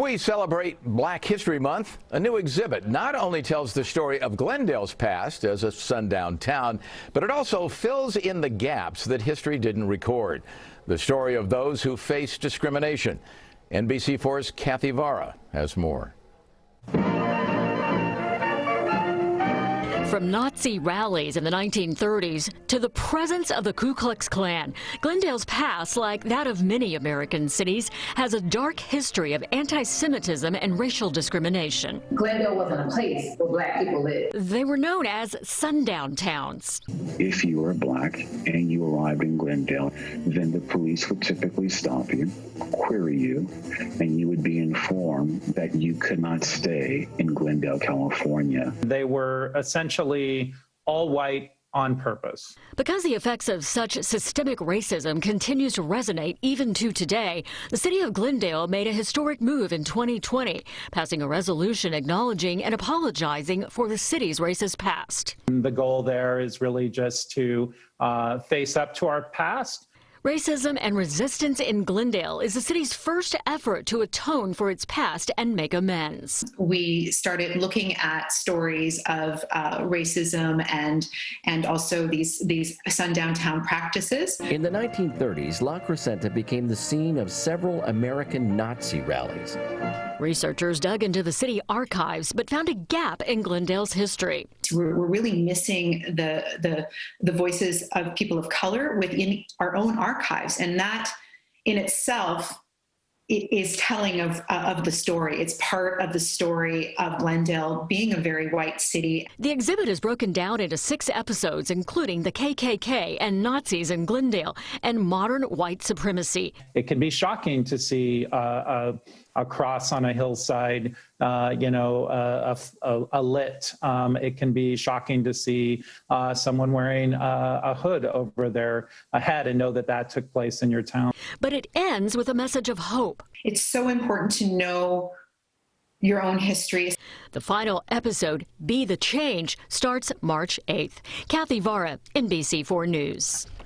we celebrate Black History Month, a new exhibit not only tells the story of Glendale's past as a sundown town, but it also fills in the gaps that history didn't record. The story of those who faced discrimination. NBC4's Kathy Vara has more. From Nazi rallies in the 1930s to the presence of the Ku Klux Klan, Glendale's past, like that of many American cities, has a dark history of anti-Semitism and racial discrimination. Glendale wasn't a place where black people lived. They were known as sundown towns. If you were black and you arrived in Glendale, then the police would typically stop you, query you, and you would be informed that you could not stay in Glendale, California. They were essentially all white on purpose. Because the effects of such systemic racism continues to resonate even to today, the city of Glendale made a historic move in 2020, passing a resolution acknowledging and apologizing for the city's racist past. The goal there is really just to face up to our past. Racism and resistance in Glendale is the city's first effort to atone for its past and make amends. We started looking at stories of racism and also these sundown town practices. In the 1930s, La Crescenta became the scene of several American Nazi rallies. Researchers dug into the city archives but found a gap in Glendale's history. We're really missing the voices of people of color within our own archives, and that in itself is telling of the story. It's part of the story of Glendale being a very white city. The exhibit is broken down into 6 episodes, including the KKK and Nazis in Glendale and modern white supremacy. It can be shocking to see a cross on a hillside, a lit. It can be shocking to see someone wearing a hood over their head and know that that took place in your town. But it ends with a message of hope. It's so important to know your own history. The final episode, Be the Change, starts March 8th. Kathy Vara, NBC4 News.